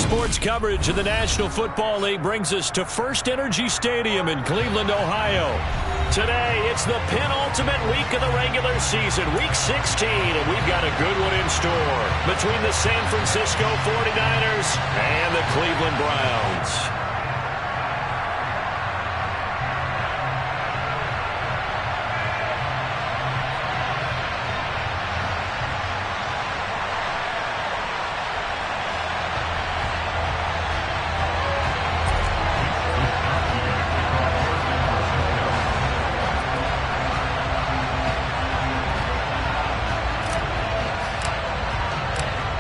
Sports coverage of the National Football League brings us to First Energy Stadium in Cleveland, Ohio. Today, it's the penultimate week of the regular season, Week 16, and we've got a good one in store between the San Francisco 49ers and the Cleveland Browns.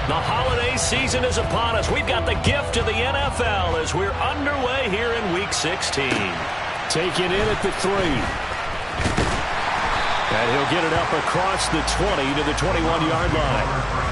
The holiday season is upon us. We've got the gift of the NFL as we're underway here in Week 16. Take it in at the 3. And he'll get it up across the 20 to the 21-yard line.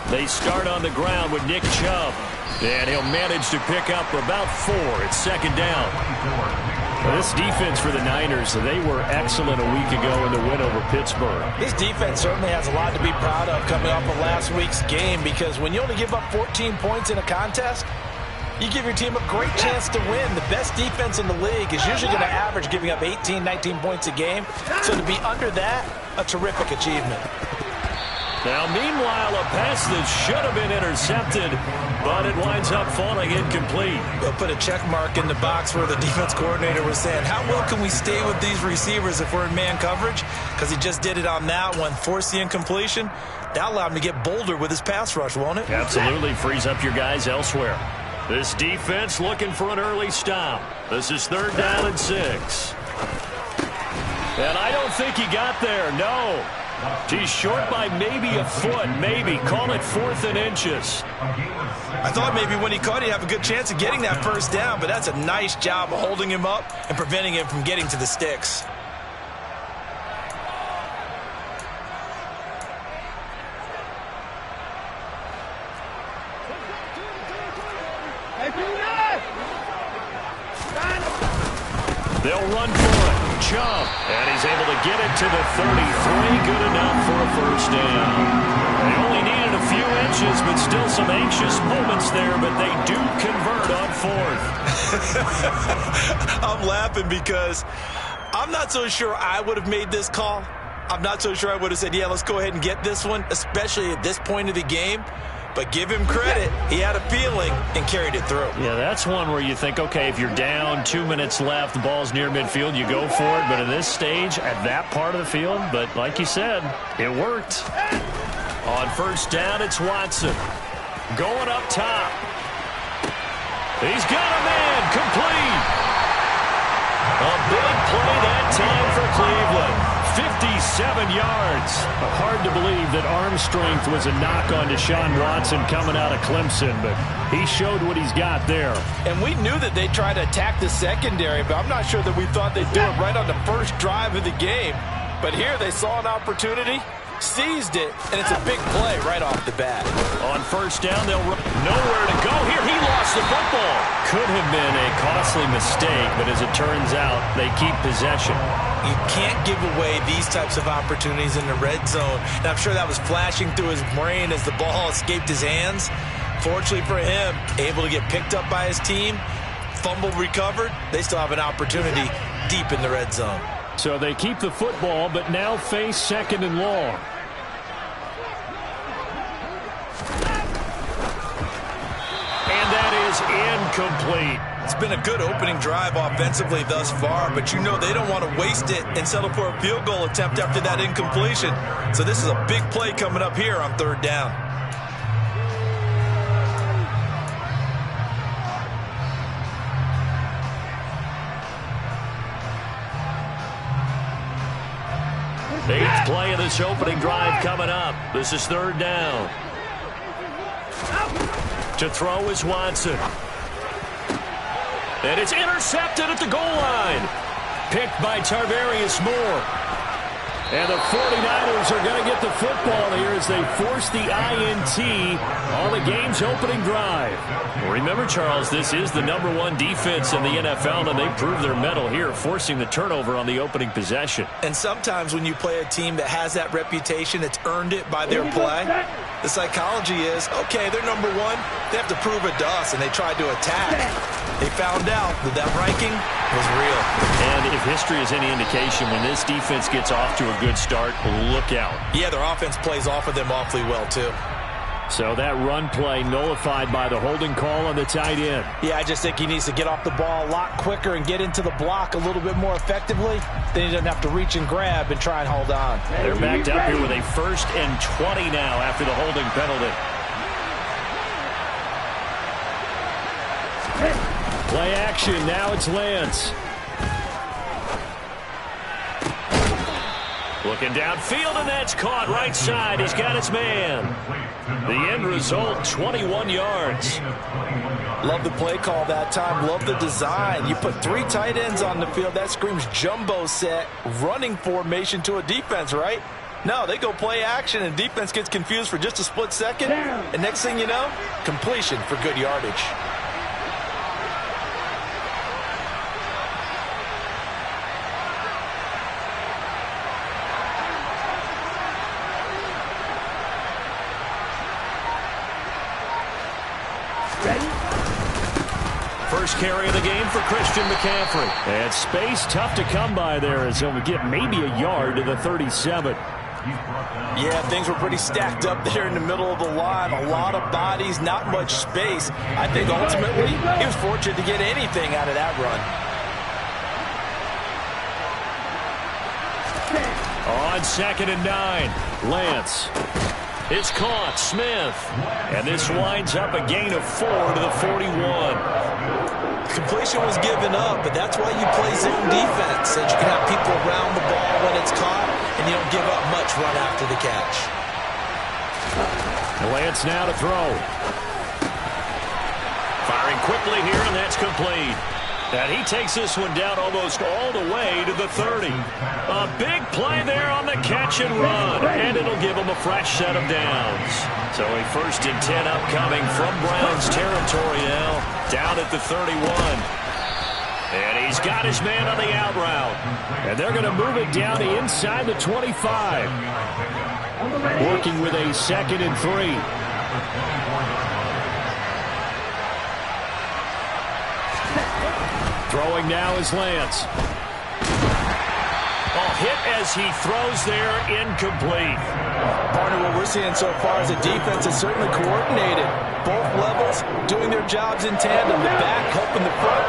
They start on the ground with Nick Chubb, and he'll manage to pick up about 4. It's second down. Well, this defense for the Niners, they were excellent a week ago in the win over Pittsburgh. This defense certainly has a lot to be proud of coming off of last week's game, because when you only give up 14 points in a contest, you give your team a great chance to win. The best defense in the league is usually going to average giving up 18, 19 points a game. So to be under that, a terrific achievement. Now, meanwhile, a pass that should have been intercepted, but it winds up falling incomplete. We'll put a check mark in the box where the defense coordinator was saying, how well can we stay with these receivers if we're in man coverage? Because he just did it on that one, forced the incompletion. That allowed him to get bolder with his pass rush, won't it? Absolutely frees up your guys elsewhere. This defense looking for an early stop. This is 3rd down and 6. And I don't think he got there, no. He's short by maybe a foot, maybe. Call it 4th and inches. I thought maybe when he caught it, he'd have a good chance of getting that first down, but that's a nice job of holding him up and preventing him from getting to the sticks. They'll run for it. Chubb, and he's able to get it to the 33. Good enough for a first down. They only needed a few inches, but still some anxious moments there, but they do convert on 4th. I'm laughing because I'm not so sure I would have made this call. I'm not so sure I would have said, yeah, let's go ahead and get this one, especially at this point of the game. But give him credit. He had a feeling and carried it through. Yeah, that's one where you think, okay, if you're down, 2 minutes left, the ball's near midfield, you go for it. But at this stage, at that part of the field, but like you said, it worked. On first down, it's Watson. Going up top. He's got a man, complete. A big play that time for Cleveland. 57 yards. Hard to believe that arm strength was a knock on Deshaun Watson coming out of Clemson, but he showed what he's got there. And we knew that they'd try to attack the secondary, but I'm not sure that we thought they'd do it right on the first drive of the game. But here they saw an opportunity, seized it, and it's a big play right off the bat. On first down, they'll run. Nowhere to go here. He lost the football. Could have been a costly mistake, but as it turns out, they keep possession. You can't give away these types of opportunities in the red zone. And I'm sure that was flashing through his brain as the ball escaped his hands. Fortunately for him, able to get picked up by his team, fumble recovered. They still have an opportunity deep in the red zone. So they keep the football, but now face 2nd and long. And that is incomplete. It's been a good opening drive offensively thus far, but you know they don't want to waste it and settle for a field goal attempt after that incompletion. So this is a big play coming up here on 3rd down. They play of this opening drive coming up. This is third down. To throw is Watson. And it's intercepted at the goal line. Picked by Tarvarius Moore. And the 49ers are going to get the football here as they force the INT on the game's opening drive. Remember, Charles, this is the #1 defense in the NFL, and they prove their mettle here, forcing the turnover on the opening possession. And sometimes when you play a team that has that reputation, it's earned it by their play. The psychology is, okay, they're #1. They have to prove it to us, and they tried to attack. They found out that that ranking was real. And if history is any indication, when this defense gets off to a good start, look out. Yeah, their offense plays off of them awfully well, too. So that run play nullified by the holding call on the tight end. Yeah, I just think he needs to get off the ball a lot quicker and get into the block a little bit more effectively. Then he doesn't have to reach and grab and try and hold on. They're backed up here with a 1st and 20 now after the holding penalty. Play action. Now it's Lance. Looking downfield, and that's caught right side. He's got his man. The end result, 21 yards. Love the play call that time. Love the design. You put 3 tight ends on the field. That screams jumbo set, running formation to a defense, right? No, they go play action, and defense gets confused for just a split second. And next thing you know, completion for good yardage. First carry of the game for Christian McCaffrey. And space tough to come by there as he'll get maybe a yard to the 37. Yeah, things were pretty stacked up there in the middle of the line. A lot of bodies, not much space. I think ultimately he was fortunate to get anything out of that run. On 2nd and 9, Lance. It's caught, Smith. And this winds up a gain of 4 to the 41. Completion was given up, but that's why you play zone defense, so you can have people around the ball when it's caught, and you don't give up much run after the catch. Lance now to throw. Firing quickly here, and that's complete. And he takes this one down almost all the way to the 30. A big play there on the catch and run, and it'll give him a fresh set of downs. So a 1st and 10 upcoming from Browns territory now, down at the 31. And he's got his man on the out route. And they're going to move it down to inside the 25. Working with a 2nd and 3. Throwing now is Lance. Hit as he throws there, incomplete. Partner, what we're seeing so far is the defense is certainly coordinated. Both levels doing their jobs in tandem. The back helping the front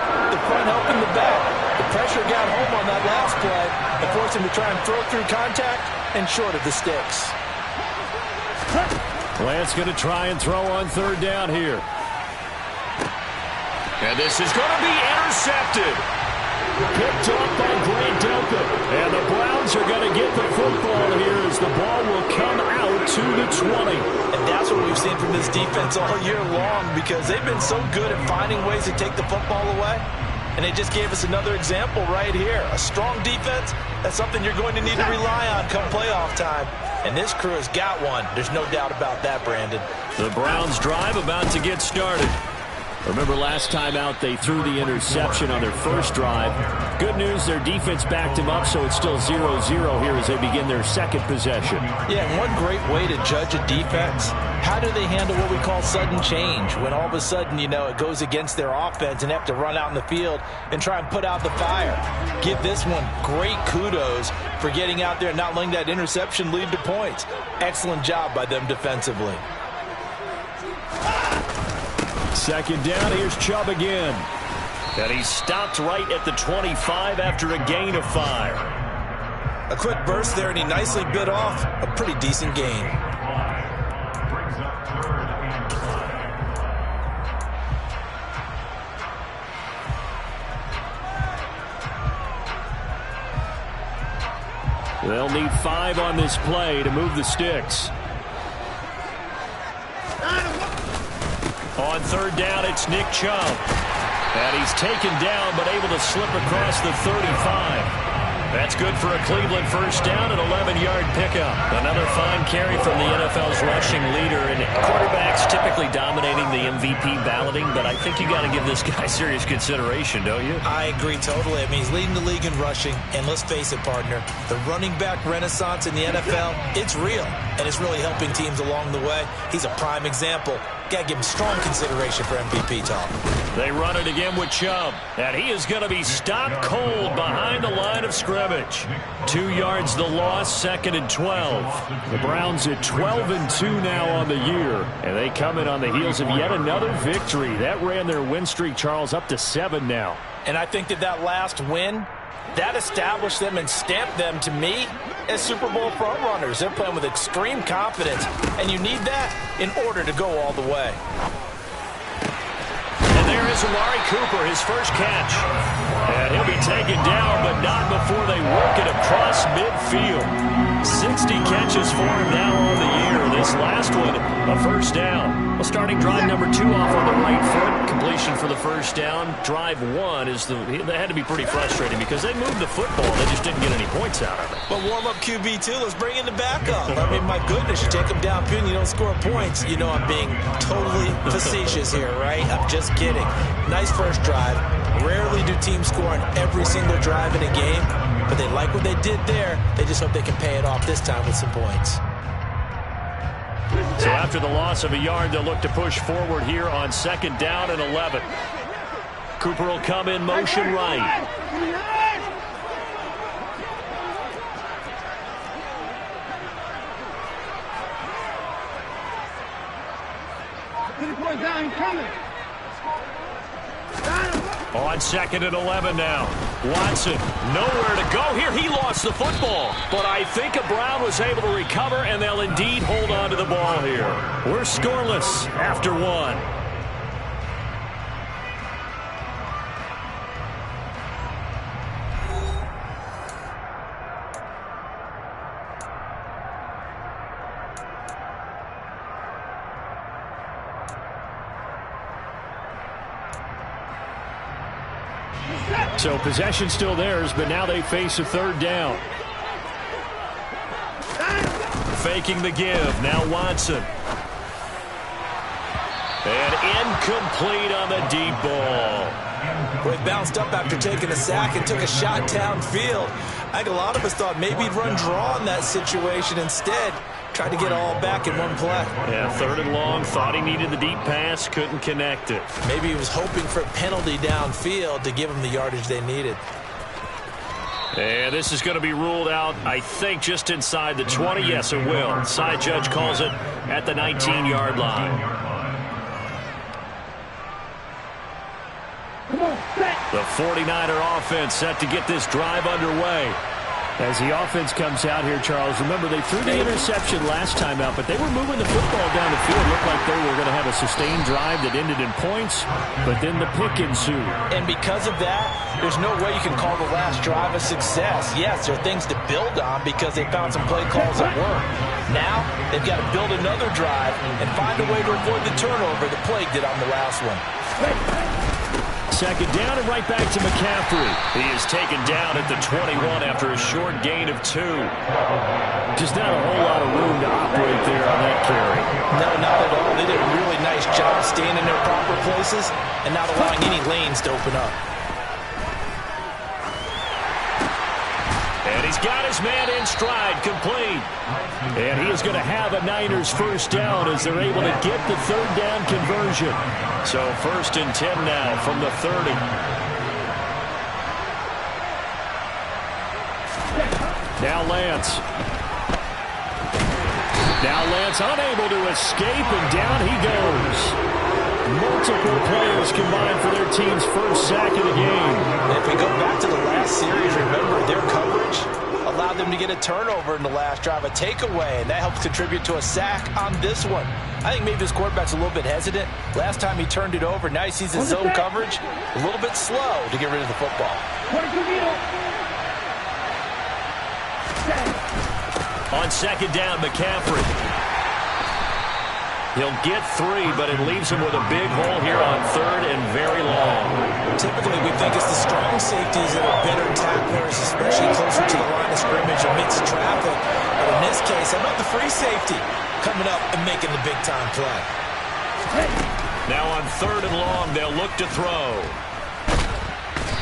helping the back. The pressure got home on that last play and forced him to try and throw through contact and short of the sticks. Lance going to try and throw on 3rd down here. And this is going to be intercepted. Picked off by Grant Delpit. And the Browns are going to get the football here as the ball will come out to the 20. And that's what we've seen from this defense all year long, because they've been so good at finding ways to take the football away. And they just gave us another example right here. A strong defense, that's something you're going to need to rely on come playoff time. And this crew has got one. There's no doubt about that, Brandon. The Browns drive about to get started. Remember last time out they threw the interception on their first drive. Good news, their defense backed him up, so it's still 0-0 here as they begin their 2nd possession. Yeah, and one great way to judge a defense, how do they handle what we call sudden change? When all of a sudden, you know, it goes against their offense and they have to run out in the field and try and put out the fire. Give this one great kudos for getting out there and not letting that interception lead to points. Excellent job by them defensively. 2nd down, here's Chubb again. And he stopped right at the 25 after a gain of 5. A quick burst there, and he nicely bit off a pretty decent gain. They'll need 5 on this play to move the sticks. On third down, it's Nick Chubb. And he's taken down, but able to slip across the 35. That's good for a Cleveland first down, an 11-yard pickup. Another fine carry from the NFL's rushing leader. And quarterbacks typically dominating the MVP balloting, but I think you got to give this guy serious consideration, don't you? I agree totally. I mean, he's leading the league in rushing. And let's face it, partner, the running back renaissance in the NFL, it's real. And it's really helping teams along the way. He's a prime example. Got to give him strong consideration for MVP talk. They run it again with Chubb. And he is going to be stopped cold behind the line of scrimmage. 2 yards the loss, 2nd and 12. The Browns at 12-2 now on the year. And they come in on the heels of yet another victory. That ran their win streak, Charles, up to 7 now. And I think that last win, that established them and stamped them, to me, as Super Bowl frontrunners. They're playing with extreme confidence, and you need that in order to go all the way. And there is Amari Cooper, his first catch. And he'll be taken down, but not before they work it across midfield. 60 catches for him now on the year. This last one, a first down. Well, starting drive number 2 off on the right foot. Completion for the first down. Drive 1 is they had to be pretty frustrating because they moved the football. They just didn't get any points out of it. But warm-up QB2, let's bring in the backup. I mean, my goodness, you take them downfield and you don't score points. You know I'm being totally facetious here, right? I'm just kidding. Nice first drive. Rarely do teams score on every single drive in a game, but they like what they did there. They just hope they can pay it off this time with some points. So after the loss of a yard, they'll look to push forward here on 2nd down and 11. Cooper will come in motion right. On 2nd and 11 now. Watson, nowhere to go here. He lost the football. But I think Brown was able to recover, and they'll indeed hold on to the ball here. We're scoreless after 1. So possession still theirs, but now they face a 3rd down. Faking the give. Now Watson. And incomplete on the deep ball. Well, he bounced up after taking a sack and took a shot downfield. I think a lot of us thought maybe he'd run draw in that situation. Instead, tried to get all back in one play. Yeah, 3rd and long. Thought he needed the deep pass. Couldn't connect it. Maybe he was hoping for a penalty downfield to give him the yardage they needed. And this is going to be ruled out, I think, just inside the 20. Yes, it will. Side judge calls it at the 19-yard line. The 49er offense set to get this drive underway. As the offense comes out here, Charles, remember they threw the interception last time out, but they were moving the football down the field. Looked like they were going to have a sustained drive that ended in points, but then the pick ensued. And because of that, there's no way you can call the last drive a success. Yes, there are things to build on because they found some play calls that work. Now, they've got to build another drive and find a way to avoid the turnover the plague did on the last one. 2nd down and right back to McCaffrey. He is taken down at the 21 after a short gain of 2. Just not a whole lot of room to operate there on that carry. No, not at all. They did a really nice job staying in their proper places and not allowing any lanes to open up. And he's got his man in stride, complete. And he is going to have a Niners first down as they're able to get the 3rd down conversion. So 1st and 10 now from the 30. Now Lance. Now Lance unable to escape, and down he goes. Multiple players combined for their team's first sack of the game. If we go back to the last series, remember their coverage allowed them to get a turnover in the last drive, a takeaway, and that helps contribute to a sack on this one. I think maybe this quarterback's a little bit hesitant. Last time he turned it over, now he sees his zone coverage a little bit slow to get rid of the football. On second down, McCaffrey. He'll get 3, but it leaves him with a big hole here on third and very long. Typically, we think it's the strong safeties that are better tacklers, especially closer to the line of scrimmage amidst traffic. But in this case, how about the free safety coming up and making the big-time play? Now on third and long, they'll look to throw.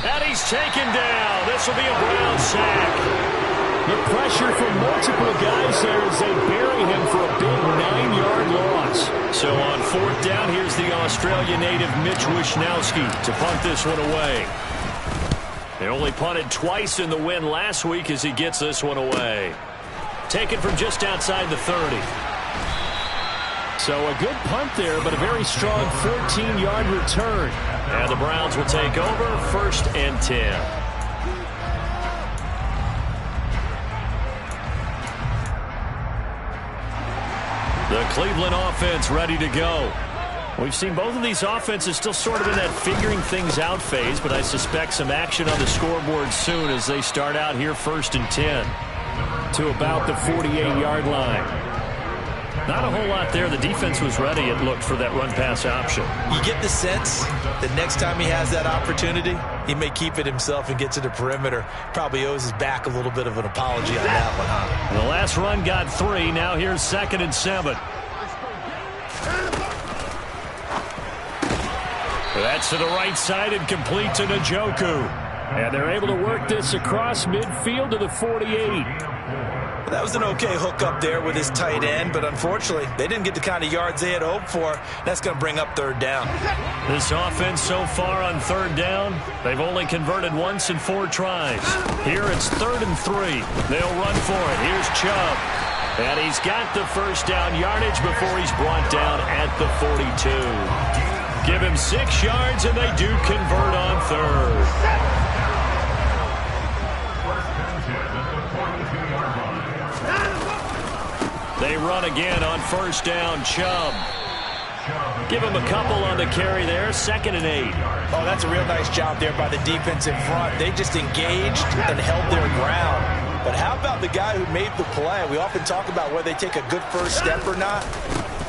And he's taken down. This will be a Brown sack. The pressure from multiple guys there as they bury him for a big 9-yard loss. So on fourth down, here's the Australia native Mitch Wishnowsky to punt this one away. They only punted twice in the win last week as he gets this one away. Taken from just outside the 30. So a good punt there, but a very strong 14-yard return. And the Browns will take over, first and 10. The Cleveland offense ready to go. We've seen both of these offenses still sort of in that figuring things out phase, but I suspect some action on the scoreboard soon as they start out here first and 10 to about the 48-yard line. Not a whole lot there. The defense was ready, it looked, for that run-pass option. You get the sense that next time he has that opportunity, he may keep it himself and get to the perimeter. Probably owes his back a little bit of an apology on that one, huh? The last run got 3. Now here's second and 7. That's to the right side and complete to Njoku. And they're able to work this across midfield to the 48. That was an okay hook up there with his tight end, but unfortunately, they didn't get the kind of yards they had hoped for. That's going to bring up third down. This offense so far on third down, they've only converted once in 4 tries. Here it's 3rd and 3. They'll run for it. Here's Chubb. And he's got the first down yardage before he's brought down at the 42. Give him 6 yards, and they do convert on third. They run again on first down. Chubb. Give him a couple on the carry there. 2nd and 8. Oh, that's a real nice job there by the defense in front. They just engaged and held their ground. But how about the guy who made the play? We often talk about whether they take a good first step or not.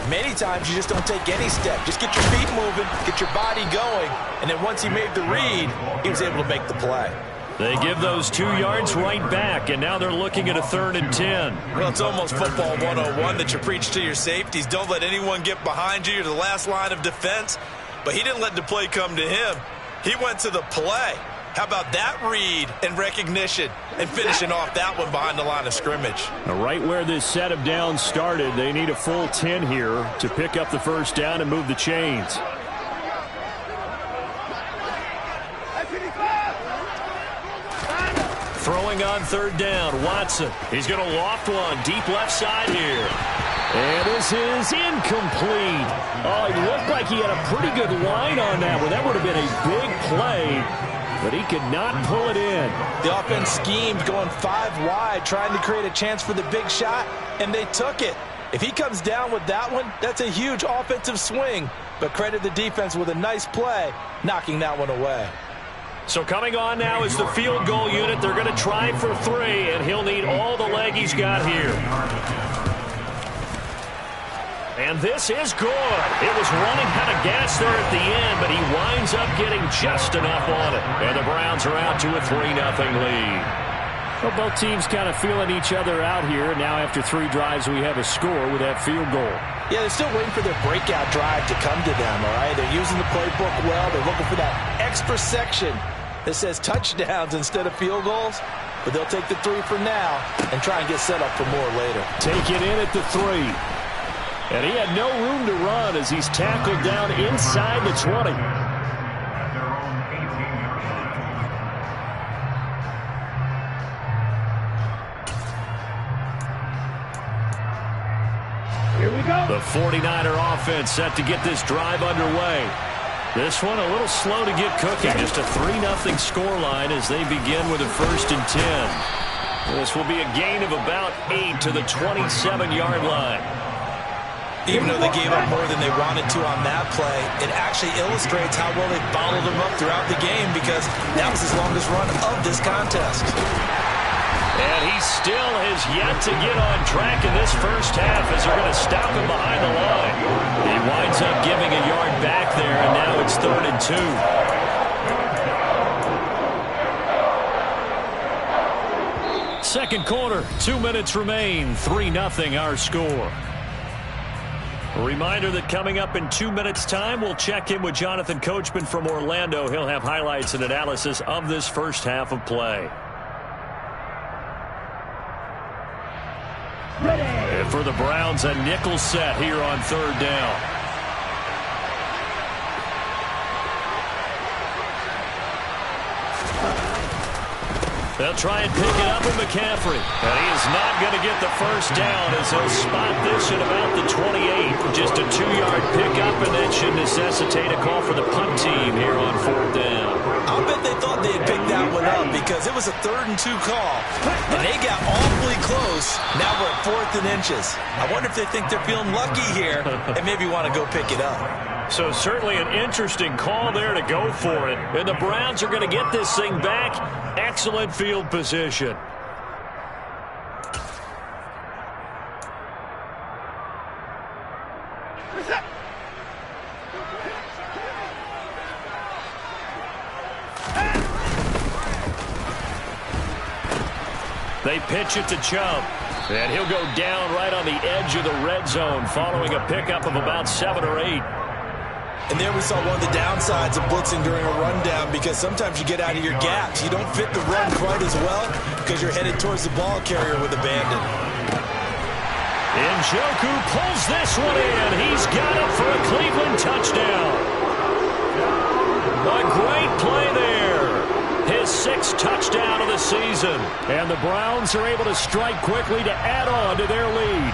Many times you just don't take any step. Just get your feet moving, get your body going, and then once he made the read, he was able to make the play. They give those 2 yards right back, and now they're looking at a 3rd and 10. Well, it's almost football 101 that you preach to your safeties. Don't let anyone get behind you. You're the last line of defense. But he didn't let the play come to him. He went to the play. How about that read and recognition and finishing off that one behind the line of scrimmage? Now, right where this set of downs started, they need a full 10 here to pick up the first down and move the chains. Throwing on third down, Watson. He's going to loft one deep left side here. And this is incomplete. Oh, he looked like he had a pretty good line on that one. That would have been a big play, but he could not pull it in. The offense schemed going 5 wide, trying to create a chance for the big shot, and they took it. If he comes down with that one, that's a huge offensive swing. But credit the defense with a nice play, knocking that one away. So coming on now is the field goal unit. They're going to try for 3, and he'll need all the leg he's got here. And this is good. It was running out of gas there at the end, but he winds up getting just enough on it. And the Browns are out to a 3-0 lead. Well, both teams kind of feeling each other out here. Now after 3 drives, we have a score with that field goal. Yeah, they're still waiting for their breakout drive to come to them, all right? They're using the playbook well. They're looking for that extra section that says touchdowns instead of field goals. But they'll take the 3 for now and try and get set up for more later. Take it in at the 3. And he had no room to run as he's tackled down inside the 20. Here we go. The 49er offense set to get this drive underway. This one a little slow to get cooking. Just a 3-0 scoreline as they begin with a 1st and 10. This will be a gain of about 8 to the 27-yard line. Even though they gave up more than they wanted to on that play, it actually illustrates how well they bottled them up throughout the game because that was his longest run of this contest. And he still has yet to get on track in this first half as they're going to stop him behind the line. He winds up giving a yard back there, and now it's 3rd and 2. Second quarter, 2 minutes remain, 3-0 our score. A reminder that coming up in 2 minutes' time, we'll check in with Jonathan Coachman from Orlando. He'll have highlights and analysis of this first half of play. And for the Browns, a nickel set here on 3rd down. They'll try and pick it up with McCaffrey. And he is not going to get the first down as he'll spot this at about the 28. Just a 2-yard pickup, and that should necessitate a call for the punt team here on 4th down. I'll bet they thought they had picked that one up because it was a 3rd and 2 call. And they got awfully close. Now we're at 4th and inches. I wonder if they think they're feeling lucky here and maybe want to go pick it up. So certainly an interesting call there to go for it. And the Browns are going to get this thing back. Excellent field position. They pitch it to Chubb. And he'll go down right on the edge of the red zone following a pickup of about 7 or 8. And there we saw one of the downsides of blitzing during a rundown because sometimes you get out of your gaps. You don't fit the run quite as well because you're headed towards the ball carrier with abandon. Njoku pulls this one in. He's got it for a Cleveland touchdown. A great play there. His 6th touchdown of the season. And the Browns are able to strike quickly to add on to their lead.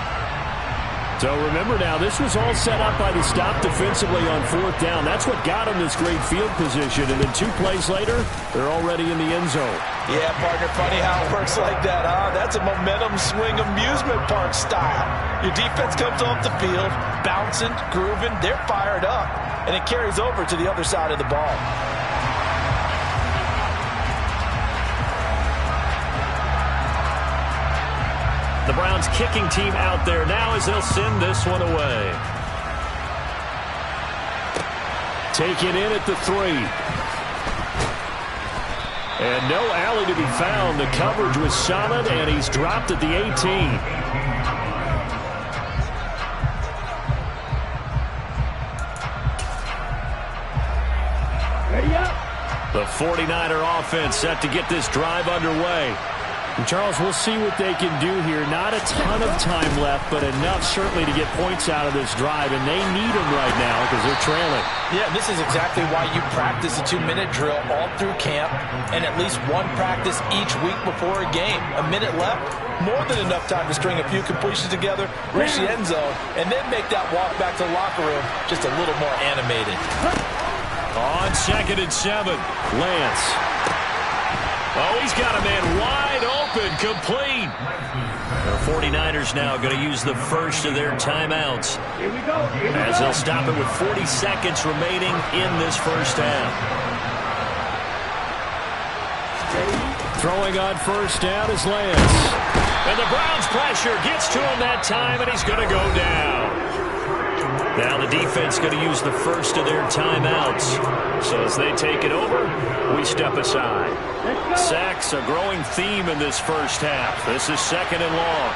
So remember now, this was all set up by the stop defensively on 4th down. That's what got them this great field position. And then 2 plays later, they're already in the end zone. Yeah, partner, funny how it works like that, huh? That's a momentum swing amusement park style. Your defense comes off the field, bouncing, grooving, they're fired up, and it carries over to the other side of the ball. The Browns kicking team out there now as they'll send this one away. Taken in at the 3. And no alley to be found. The coverage was solid, and he's dropped at the 18. The 49er offense set to get this drive underway. And Charles, we'll see what they can do here. Not a ton of time left, but enough certainly to get points out of this drive, and they need them right now because they're trailing. Yeah, this is exactly why you practice a 2-minute drill all through camp and at least one practice each week before a game. A minute left, more than enough time to string a few completions together, reach the end zone, and then make that walk back to the locker room just a little more animated. On 2nd and 7, Lance. Oh, he's got a man wide open, complete. The 49ers now going to use the first of their timeouts as they'll stop it with 40 seconds remaining in this first half. Throwing on 1st down is Lance. And the Browns pressure gets to him that time, and he's going to go down. Now the defense going to use the first of their timeouts. So as they take it over, we step aside. Sacks, a growing theme in this first half. This is 2nd and long.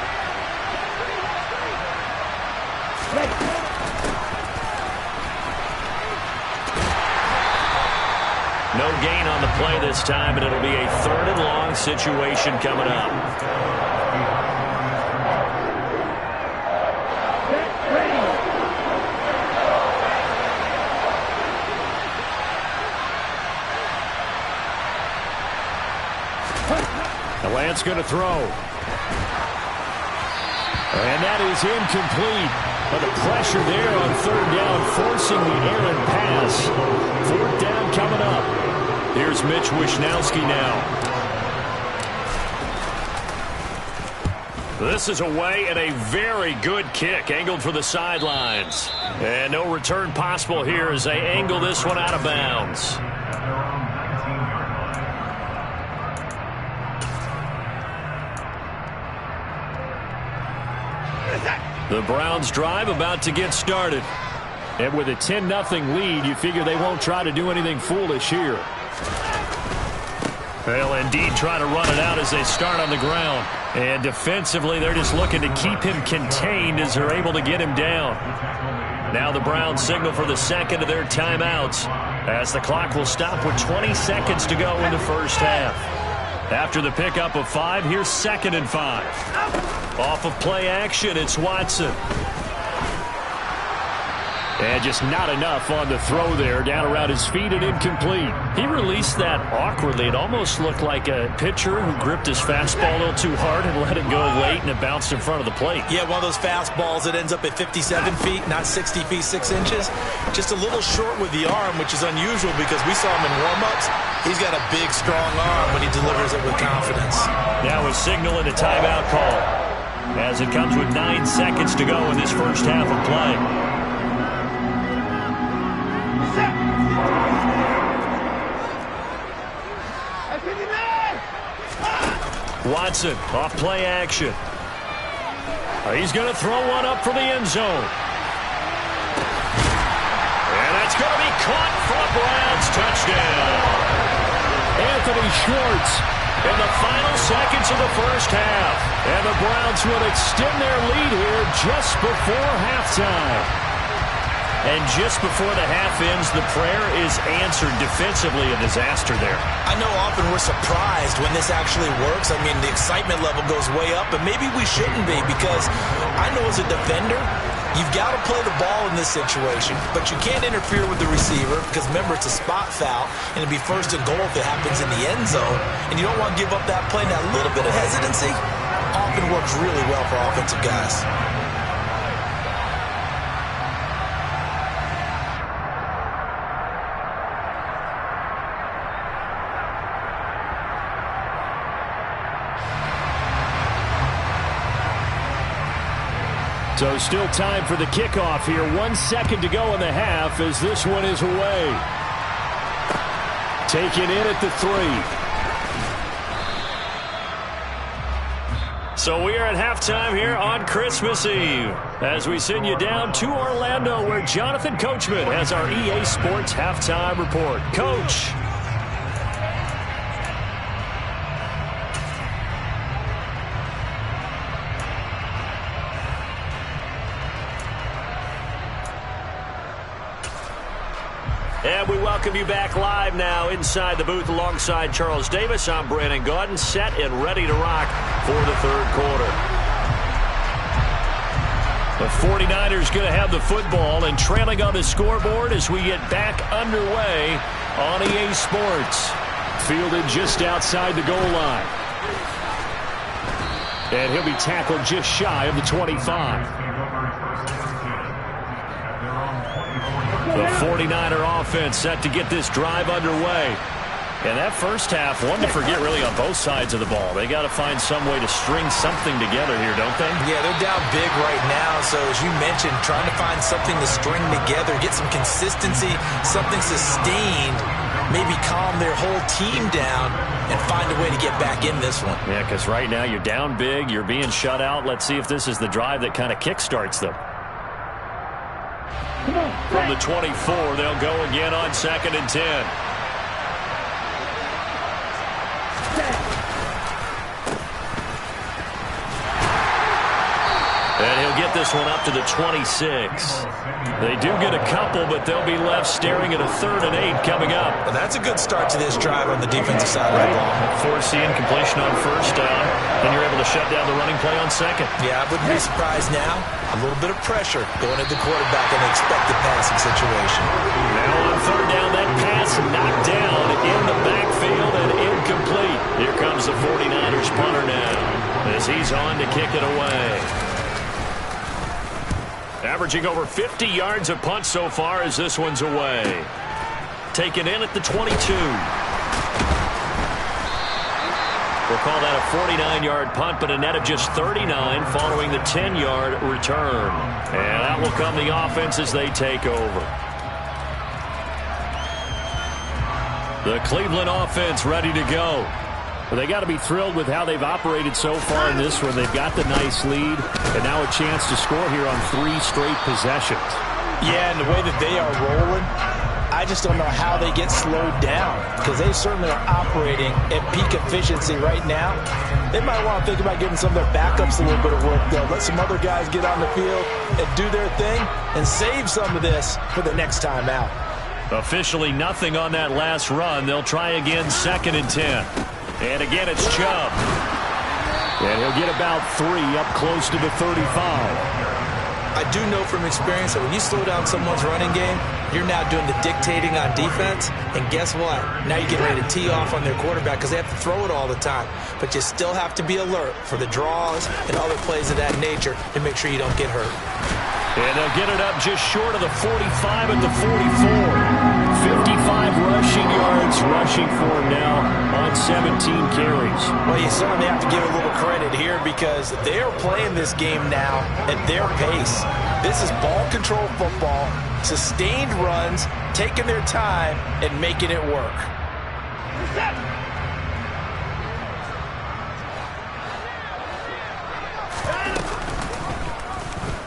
No gain on the play this time, and it'll be a 3rd and long situation coming up. Lance going to throw. And that is incomplete. But the pressure there on 3rd down, forcing the errant pass. 4th down coming up. Here's Mitch Wishnowsky now. This is away and a very good kick, angled for the sidelines. And no return possible here as they angle this one out of bounds. The Browns drive about to get started. And with a 10-0 lead, you figure they won't try to do anything foolish here. They'll indeed try to run it out as they start on the ground. And defensively, they're just looking to keep him contained as they're able to get him down. Now the Browns signal for the second of their timeouts as the clock will stop with 20 seconds to go in the first half. After the pickup of 5, here's 2nd and 5. Off of play action, it's Watson. And just not enough on the throw there, down around his feet and incomplete. He released that awkwardly. It almost looked like a pitcher who gripped his fastball a little too hard and let it go late, and it bounced in front of the plate. Yeah, one of those fastballs that ends up at 57 feet, not 60 feet, 6 inches. Just a little short with the arm, which is unusual because we saw him in warm-ups. He's got a big, strong arm when he delivers it with confidence. Now a signal and a timeout call as it comes with 9 seconds to go in this first half of play. Watson off play action. He's going to throw one up for the end zone. And that's going to be caught for a Browns touchdown. Anthony Schwartz in the final seconds of the first half. And the Browns will extend their lead here just before halftime. And just before the half ends, the prayer is answered defensively. A disaster there. I know often we're surprised when this actually works. I mean, the excitement level goes way up, but maybe we shouldn't be because I know as a defender, you've got to play the ball in this situation, but you can't interfere with the receiver because, remember, it's a spot foul, and it'd be 1st and goal if it happens in the end zone, and you don't want to give up that play. That little bit of hesitancy often works really well for offensive guys. So still time for the kickoff here. 1 second to go in the half as this one is away. Taken in at the 3. So we are at halftime here on Christmas Eve as we send you down to Orlando where Jonathan Coachman has our EA Sports halftime report. Coach. And we welcome you back live now inside the booth alongside Charles Davis. I'm Brandon Gaudin, set and ready to rock for the third quarter. The 49ers going to have the football and trailing on the scoreboard as we get back underway on EA Sports. Fielded just outside the goal line. And he'll be tackled just shy of the 25. The 49er offense set to get this drive underway. And that first half, one to forget really on both sides of the ball. They got to find some way to string something together here, don't they? Yeah, they're down big right now. So as you mentioned, trying to find something to string together, get some consistency, something sustained, maybe calm their whole team down and find a way to get back in this one. Yeah, because right now you're down big, you're being shut out. Let's see if this is the drive that kind of kickstarts them. From the 24, they'll go again on 2nd and 10. And he'll get this one up to the 26. They do get a couple, but they'll be left staring at a 3rd and 8 coming up. Well, that's a good start to this drive on the defensive side of the ball. Force the incompletion on first down, then you're able to shut down the running play on 2nd. Yeah, I wouldn't be surprised now. A little bit of pressure going at the quarterback in an expected passing situation. Now on 3rd down, that pass knocked down in the backfield and incomplete. Here comes the 49ers punter now as he's on to kick it away. Averaging over 50 yards a punt so far as this one's away. Taken in at the 22. We'll call that a 49-yard punt, but a net of just 39 following the 10-yard return. And that will come the offense as they take over. The Cleveland offense ready to go. Well, they got to be thrilled with how they've operated so far in this one. They've got the nice lead, and now a chance to score here on 3 straight possessions. Yeah, and the way that they are rolling, I just don't know how they get slowed down, because they certainly are operating at peak efficiency right now. They might want to think about giving some of their backups a little bit of work, though. Let some other guys get on the field and do their thing and save some of this for the next time out. Officially nothing on that last run. They'll try again, 2nd and 10. And again, it's Chubb. And he'll get about 3 up close to the 35. I do know from experience that when you slow down someone's running game, you're now doing the dictating on defense. And guess what? Now you're getting ready to tee off on their quarterback because they have to throw it all the time. But you still have to be alert for the draws and other plays of that nature to make sure you don't get hurt. And they'll get it up just short of the 45 at the 44. 55 rushing yards rushing for him now on 17 carries. Well, you certainly have to give a little credit here because they are playing this game now at their pace. This is ball control football, sustained runs, taking their time and making it work.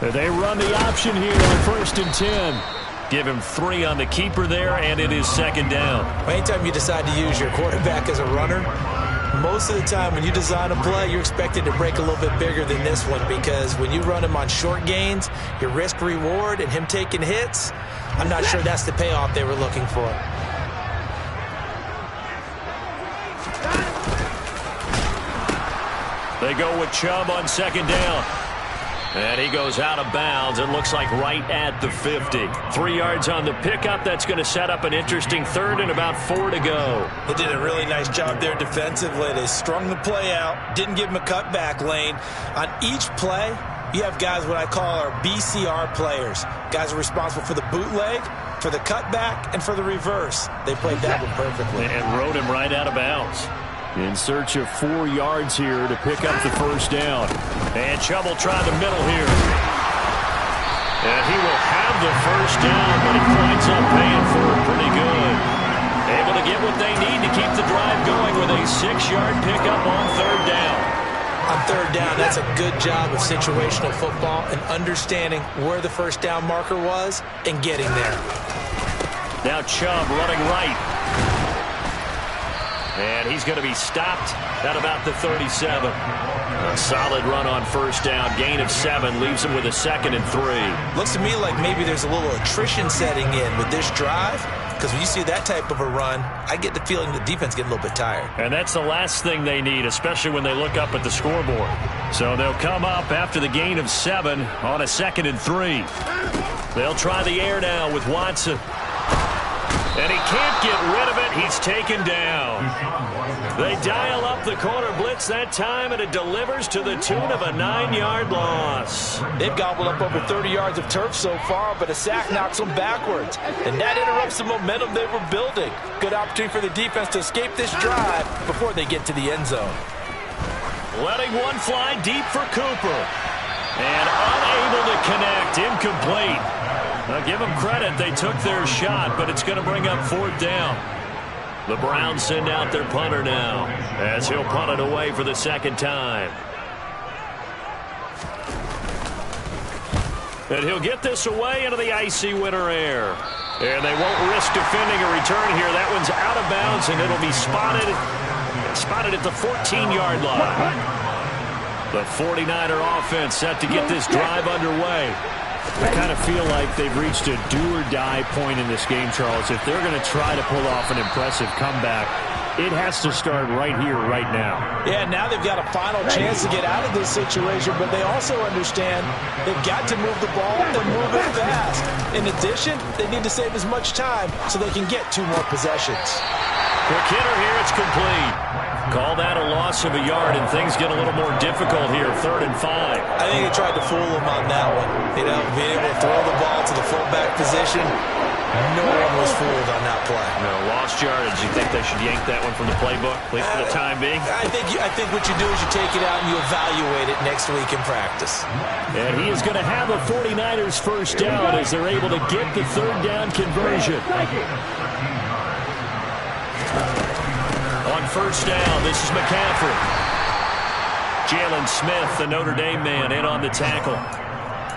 They run the option here on 1st and 10. Give him 3 on the keeper there, and it is 2nd down. Anytime you decide to use your quarterback as a runner, most of the time when you design a play, you're expected to break a little bit bigger than this one because when you run him on short gains, your risk-reward and him taking hits, I'm not sure that's the payoff they were looking for. They go with Chubb on 2nd down. And he goes out of bounds. It looks like right at the 50. 3 yards on the pickup. That's going to set up an interesting 3rd and about 4 to go. They did a really nice job there defensively. They strung the play out, didn't give him a cutback lane. On each play, you have guys what I call our BCR players. Guys are responsible for the bootleg, for the cutback, and for the reverse. They played that one perfectly. And rode him right out of bounds. In search of 4 yards here to pick up the 1st down. And Chubb will try the middle here. And he will have the 1st down, but he winds up paying for it pretty good. Able to get what they need to keep the drive going with a 6-yard pickup on 3rd down. On 3rd down, that's a good job of situational football and understanding where the 1st down marker was and getting there. Now Chubb running right. And he's going to be stopped at about the 37. A solid run on 1st down. Gain of 7 leaves him with a 2nd and 3. Looks to me like maybe there's a little attrition setting in with this drive. Because when you see that type of a run, I get the feeling the defense getting a little bit tired. And that's the last thing they need, especially when they look up at the scoreboard. So they'll come up after the gain of 7 on a 2nd and 3. They'll try the air now with Watson. And he can't get rid of it. He's taken down. They dial up the corner blitz that time, and it delivers to the tune of a 9-yard loss. They've gobbled up over 30 yards of turf so far, but a sack knocks them backwards. And that interrupts the momentum they were building. Good opportunity for the defense to escape this drive before they get to the end zone. Letting one fly deep for Cooper. And unable to connect. Incomplete. Now give them credit. They took their shot, but it's going to bring up 4th down. The Browns send out their punter now as he'll punt it away for the 2nd time. And he'll get this away into the icy winter air. And they won't risk defending a return here. That one's out of bounds, and it'll be spotted at the 14-yard line. The 49er offense set to get this drive underway. I kind of feel like they've reached a do-or-die point in this game, Charles. If they're going to try to pull off an impressive comeback, it has to start right here, right now. Yeah, now they've got a final chance to get out of this situation, but they also understand they've got to move the ball and move it fast. In addition, they need to save as much time so they can get 2 more possessions. Quick hitter here, it's complete. Call that a loss of a yard, and things get a little more difficult here, 3rd and 5. I think they tried to fool him on that one. You know, being able to throw the ball to the fullback position, no one was fooled on that play. No, lost yardage. You think they should yank that one from the playbook, at least for the time being? I think what you do is you take it out and you evaluate it next week in practice. And he is going to have a 49ers 1st down as they're able to get the 3rd down conversion. On On first down, this is McCaffrey. Jalen Smith, the Notre Dame man, in on the tackle.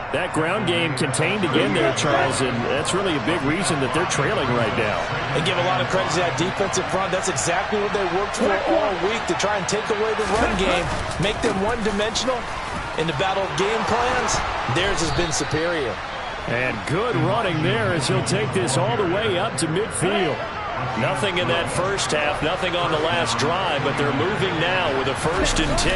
That ground game contained again there, Charles, and that's really a big reason that they're trailing right now. They give a lot of credit to that defensive front. That's exactly what they worked for all week, to try and take away the run game, make them one-dimensional. In the battle of game plans, theirs has been superior. And good running there as he'll take this all the way up to midfield. Nothing in that first half, nothing on the last drive, but they're moving now with a 1st and 10.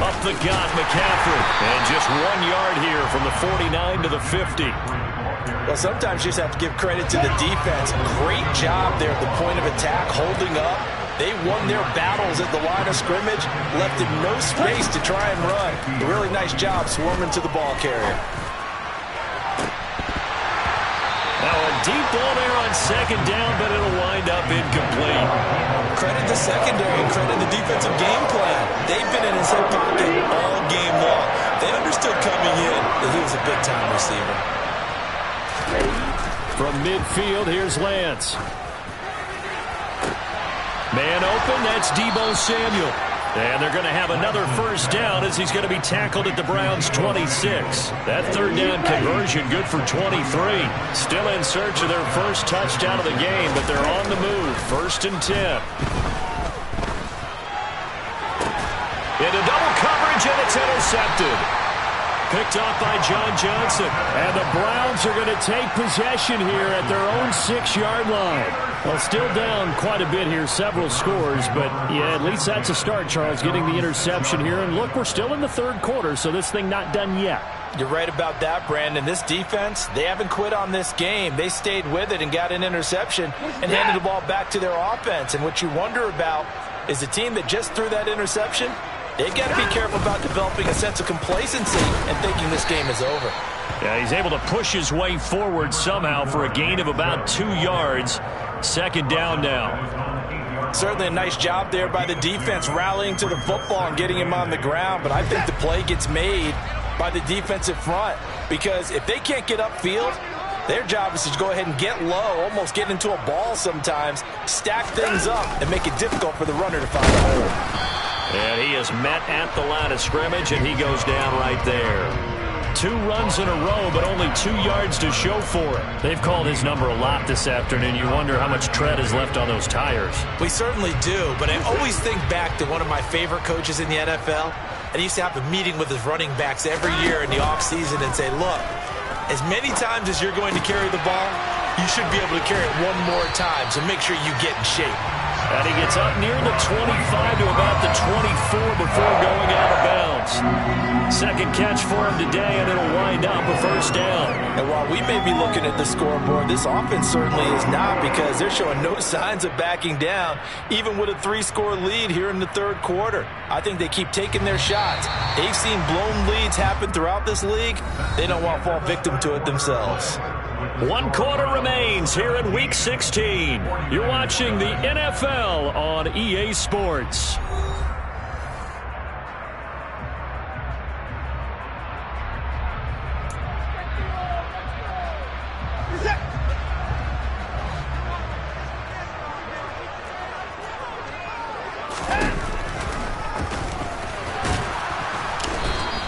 Up the gut, McCaffrey. And just 1 yard here from the 49 to the 50. Well, sometimes you just have to give credit to the defense. Great job there at the point of attack, holding up. They won their battles at the line of scrimmage, left him no space to try and run. A really nice job swarming to the ball carrier. Now a deep ball there on 2nd down, but it'll wind up incomplete. Credit the secondary, credit the defensive game plan. They've been in his hip pocket all game long. They understood coming in that he was a big-time receiver. From midfield, here's Lance. Man open, that's Deebo Samuel. And they're going to have another 1st down as he's going to be tackled at the Browns' 26. That 3rd down conversion good for 23. Still in search of their first touchdown of the game, but they're on the move. 1st and 10. Into double coverage, and it's intercepted. Picked off by John Johnson. And the Browns are going to take possession here at their own 6-yard line. Well, still down quite a bit here, several scores, but yeah, at least that's a start, Charles, getting the interception here. And look, we're still in the 3rd quarter, so this thing not done yet. You're right about that, Brandon. This defense, they haven't quit on this game. They stayed with it and got an interception and handed the ball back to their offense. And what you wonder about is the team that just threw that interception, they've got to be careful about developing a sense of complacency and thinking this game is over. Yeah, he's able to push his way forward somehow for a gain of about 2 yards. 2nd down now. Certainly a nice job there by the defense rallying to the football and getting him on the ground, but I think the play gets made by the defensive front, because if they can't get upfield, their job is to go ahead and get low, almost get into a ball sometimes, stack things up, and make it difficult for the runner to find a hole. And he is met at the line of scrimmage, and he goes down right there. 2 runs in a row, but only 2 yards to show for it. They've called his number a lot this afternoon. You wonder how much tread is left on those tires. We certainly do, but I always think back to one of my favorite coaches in the NFL, and he used to have a meeting with his running backs every year in the offseason and say, look, as many times as you're going to carry the ball, you should be able to carry it one more time, so make sure you get in shape. And he gets up near the 25 to about the 24 before going out of bounds. 2nd catch for him today, and it'll wind up a 1st down. And while we may be looking at the scoreboard, this offense certainly is not, because they're showing no signs of backing down, even with a 3-score lead here in the 3rd quarter. I think they keep taking their shots. They've seen blown leads happen throughout this league. They don't want to fall victim to it themselves. 1 quarter remains here in Week 16. You're watching the NFL on EA Sports.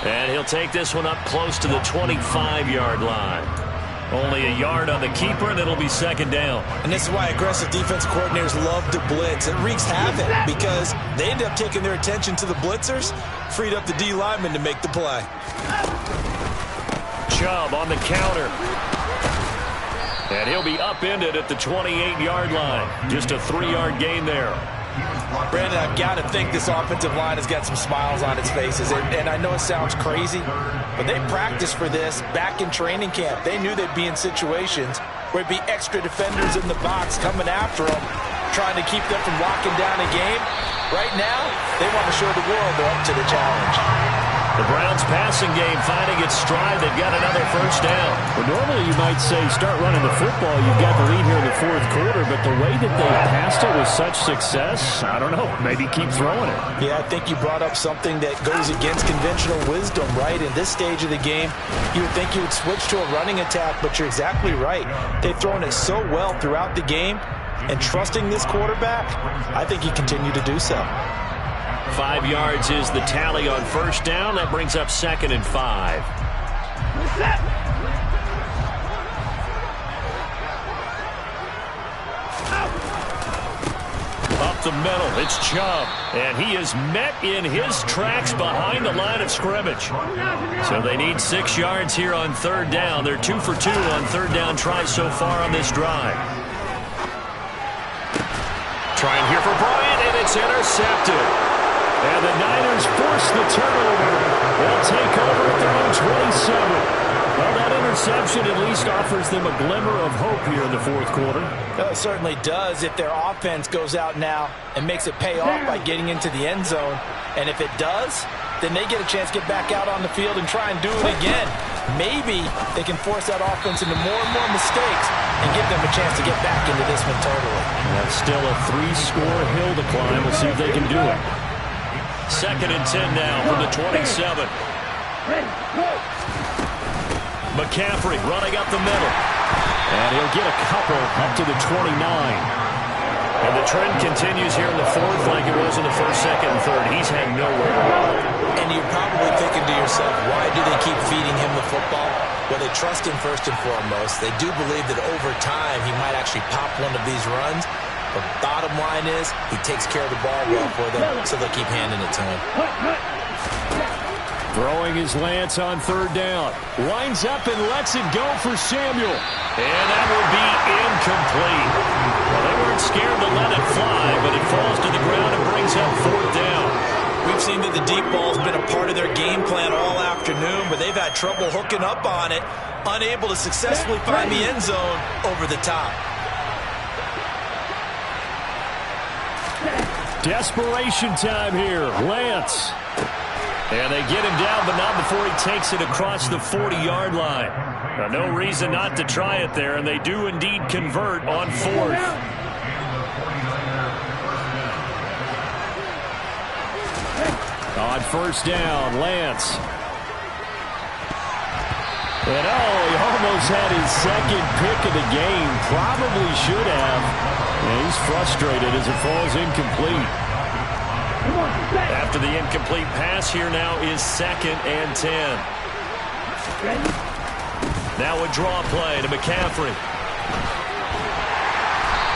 And he'll take this one up close to the 25-yard line. Only a yard on the keeper, and it'll be 2nd down. And this is why aggressive defensive coordinators love to blitz. It wreaks havoc because they end up taking their attention to the blitzers, freed up the D lineman to make the play. Chubb on the counter. And he'll be upended at the 28-yard line. Just a 3-yard gain there. Brandon, I've got to think this offensive line has got some smiles on its faces. And I know it sounds crazy, but they practiced for this back in training camp. They knew they'd be in situations where it'd be extra defenders in the box coming after them, trying to keep them from locking down a game. Right now, they want to show the world they're up to the challenge. The Browns passing game finding its stride. They've got another 1st down. Well, normally you might say start running the football. You've got the lead here in the 4th quarter, but the way that they passed it with such success, I don't know, maybe keep throwing it. Yeah, I think you brought up something that goes against conventional wisdom, right? In this stage of the game, you would think you would switch to a running attack, but you're exactly right. They've thrown it so well throughout the game. and trusting this quarterback, I think he continued to do so. 5 yards is the tally on first down. That brings up 2nd and 5. Up the middle, it's Chubb. And he is met in his tracks behind the line of scrimmage. So they need 6 yards here on 3rd down. They're 2 for 2 on 3rd down tries so far on this drive. Trying here for Bryant, and it's intercepted. And the Niners force the turnover. They'll take over at their own 27. Well, that interception at least offers them a glimmer of hope here in the 4th quarter. It certainly does if their offense goes out now and makes it pay off by getting into the end zone. And if it does, then they get a chance to get back out on the field and try and do it again. Maybe they can force that offense into more and more mistakes and give them a chance to get back into this one totally. That's still a 3-score hill to climb. We'll see if they can do it. 2nd and 10 now from the 27. McCaffrey running up the middle. And he'll get a couple up to the 29. And the trend continues here in the 4th like it was in the 1st, 2nd, and 3rd. He's had nowhere to run. And you're probably thinking to yourself, why do they keep feeding him the football? Well, they trust him first and foremost. They do believe that over time he might actually pop one of these runs. But bottom line is he takes care of the ball well for them, so they'll keep handing it to him. Throwing his Lance on 3rd down. Winds up and lets it go for Samuel. And that will be incomplete. Well, they weren't scared to let it fly, but it falls to the ground and brings up 4th down. We've seen that the deep ball's been a part of their game plan all afternoon, but they've had trouble hooking up on it, unable to successfully find the end zone over the top. Desperation time here. Lance. And they get him down, but not before he takes it across the 40-yard line. Now, no reason not to try it there, and they do indeed convert on 4th. On 1st down, Lance. And he almost had his 2nd pick of the game. Probably should have. And he's frustrated as it falls incomplete. After the incomplete pass, here now is 2nd and 10. Now a draw play to McCaffrey.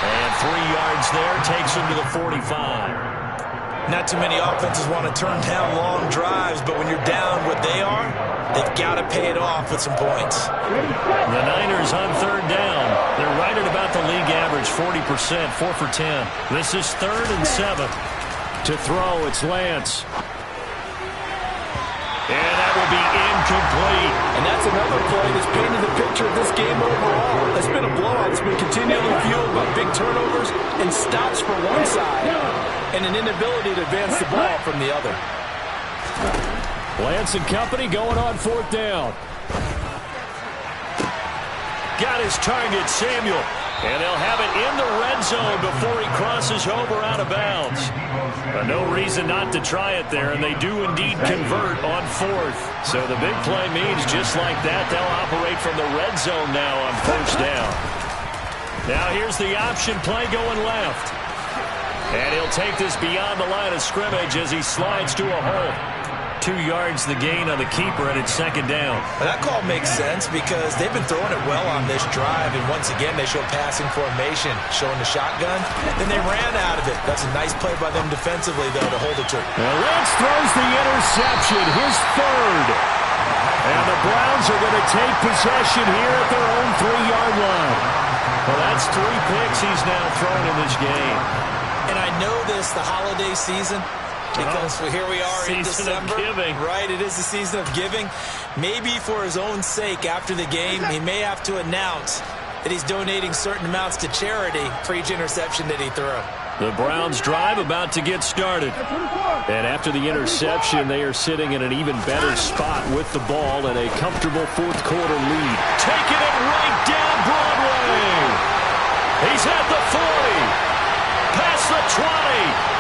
And 3 yards there takes him to the 45. Not too many offenses want to turn down long drives, but when you're down what they are, they've got to pay it off with some points. The Niners on 3rd down. They're right at about the league average, 40%, 4 for 10. This is 3rd and 7. To throw, it's Lance. And that will be incomplete. And that's another play that's painted the picture of this game overall. It's been a blowout. It's been continually fueled by big turnovers and stops for one side and an inability to advance the ball from the other. Lance and company going on 4th down. Got his target, Samuel. And they'll have it in the red zone before he crosses over out of bounds. But no reason not to try it there, and they do indeed convert on 4th. So the big play means just like that, they'll operate from the red zone now on 1st down. Now here's the option play going left. And he'll take this beyond the line of scrimmage as he slides to a hole. 2 yards the gain on the keeper, and it's 2nd down. Well, that call makes sense because they've been throwing it well on this drive, and once again they show passing formation, showing the shotgun. Then they ran out of it. That's a nice play by them defensively, though, to hold it to it. Well, Lance throws the interception, his 3rd. And the Browns are going to take possession here at their own 3-yard line. Well, that's 3 picks he's now thrown in this game. And I know this, the holiday season, because here we are in December. Season of giving. Right, it is the season of giving. Maybe for his own sake after the game, he may have to announce that he's donating certain amounts to charity for each interception that he threw. The Browns drive about to get started. And after the interception, they are sitting in an even better spot with the ball and a comfortable 4th quarter lead. Taking it right down Broadway. He's at the 40. Past the 20.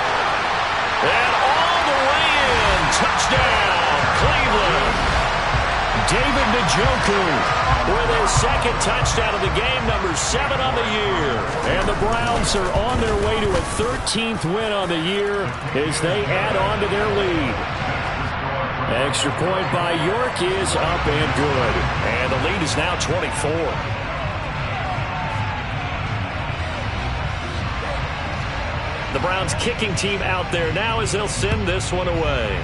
And all the way in. Touchdown, Cleveland. David Njoku with his second touchdown of the game, number 7 on the year. And the Browns are on their way to a 13th win on the year as they add on to their lead. Extra point by York is up and good. And the lead is now 24. The Browns kicking team out there now as they'll send this one away.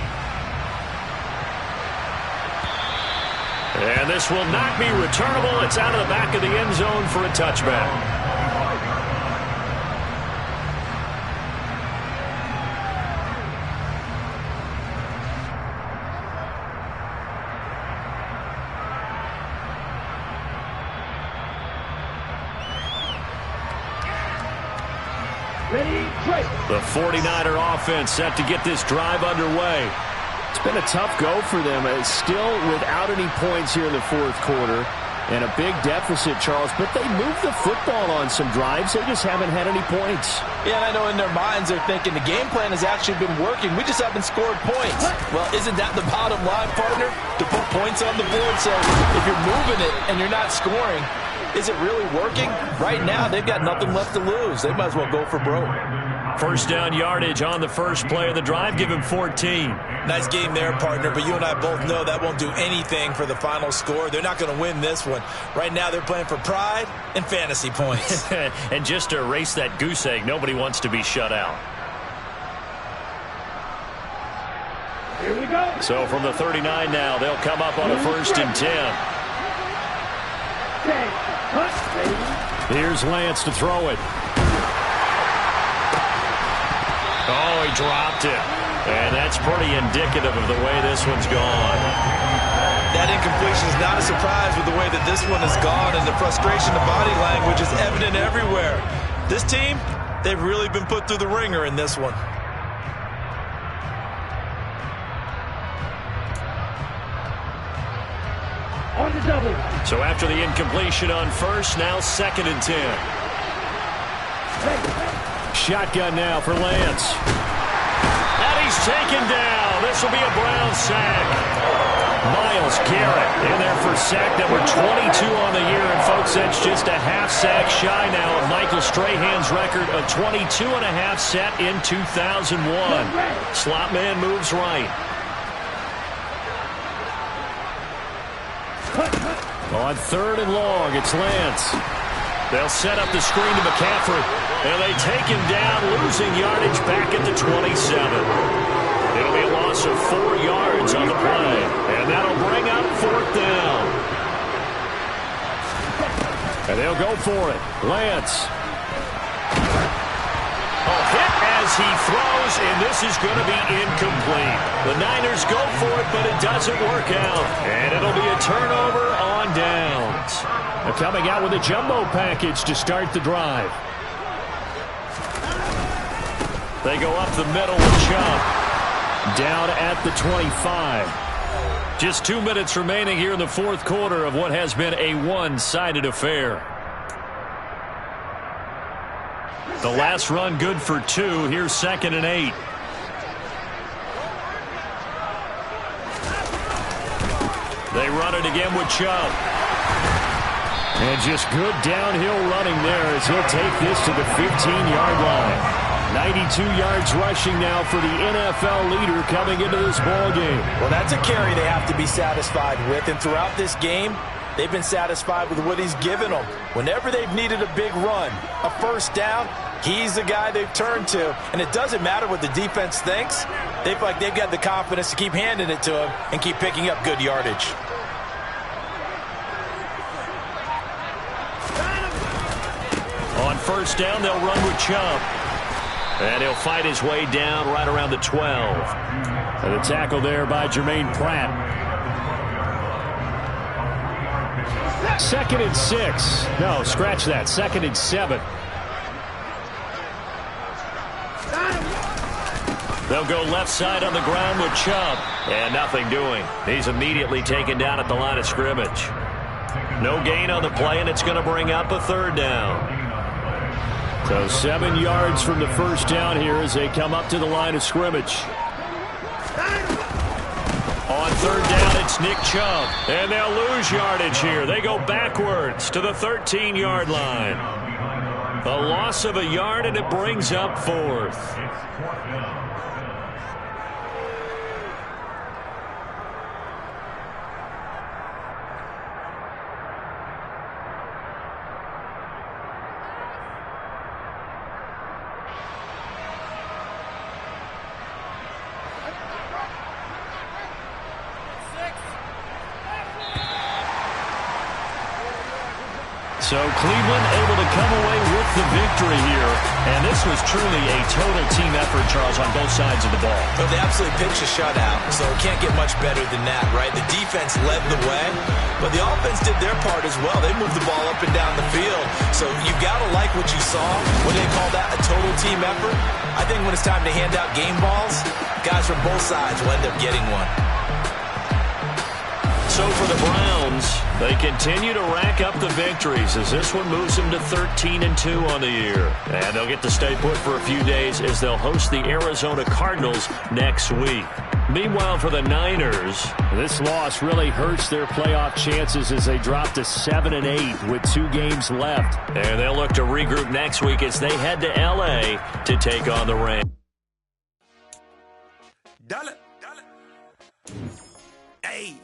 And this will not be returnable. It's out of the back of the end zone for a touchback. The 49er offense set to get this drive underway. It's been a tough go for them. Still without any points here in the fourth quarter. And a big deficit, Charles. But they moved the football on some drives. They just haven't had any points. Yeah, and I know in their minds they're thinking the game plan has actually been working. We just haven't scored points. Well, isn't that the bottom line, partner? To put points on the board. So if you're moving it and you're not scoring, is it really working? Right now, they've got nothing left to lose. They might as well go for broke. First down yardage on the first play of the drive. Give him 14. Nice game there, partner, but you and I both know that won't do anything for the final score. They're not going to win this one. Right now, they're playing for pride and fantasy points. And just to erase that goose egg, nobody wants to be shut out. Here we go. So from the 39 now, they'll come up on a 1st and 10. Here's Lance to throw it. Oh, he dropped it. And that's pretty indicative of the way this one's gone. That incompletion is not a surprise with the way that this one has gone, and the frustration, the body language is evident everywhere. This team, they've really been put through the ringer in this one. On the double. So after the incompletion on first, now 2nd and 10. Shotgun now for Lance. And he's taken down. This will be a Brown sack. Myles Garrett in there for sack number 22 on the year. And, folks, that's just a half sack shy now of Michael Strahan's record of 22.5 set in 2001. Slot man moves right. On 3rd and long, it's Lance. They'll set up the screen to McCaffrey. And they take him down, losing yardage back at the 27. It'll be a loss of 4 yards on the play. And that'll bring up 4th down. And they'll go for it. Lance. A hit as he throws, and this is going to be incomplete. The Niners go for it, but it doesn't work out. And it'll be a turnover on downs. They're coming out with a jumbo package to start the drive. They go up the middle with Chubb. Down at the 25. Just 2 minutes remaining here in the fourth quarter of what has been a one-sided affair. The last run good for 2. Here's 2nd and 8. They run it again with Chubb. And just good downhill running there as he'll take this to the 15-yard line. 92 yards rushing now for the NFL leader coming into this ball game. Well, that's a carry they have to be satisfied with. And throughout this game, they've been satisfied with what he's given them. Whenever they've needed a big run, a first down, he's the guy they've turned to. And it doesn't matter what the defense thinks. They feel like they've got the confidence to keep handing it to him and keep picking up good yardage. On first down, they'll run with Chubb. And he'll fight his way down right around the 12. And a tackle there by Jermaine Pratt. 2nd and 6. No, scratch that. 2nd and 7. They'll go left side on the ground with Chubb. And nothing doing. He's immediately taken down at the line of scrimmage. No gain on the play, and it's going to bring up a 3rd down. So 7 yards from the first down here as they come up to the line of scrimmage. On third down, it's Nick Chubb. And they'll lose yardage here. They go backwards to the 13-yard line. A loss of a yard, and it brings up fourth. So Cleveland able to come away with the victory here. And this was truly a total team effort, Charles, on both sides of the ball. Well, they absolutely pitched a shutout, so it can't get much better than that, right? The defense led the way, but the offense did their part as well. They moved the ball up and down the field. So you've got to like what you saw. When they call that a total team effort, I think when it's time to hand out game balls, guys from both sides will end up getting one. So for the Browns, they continue to rack up the victories as this one moves them to 13-2 on the year. And they'll get to stay put for a few days as they'll host the Arizona Cardinals next week. Meanwhile, for the Niners, this loss really hurts their playoff chances as they drop to 7-8 with 2 games left. And they'll look to regroup next week as they head to L.A. to take on the Rams. Dale. Hey.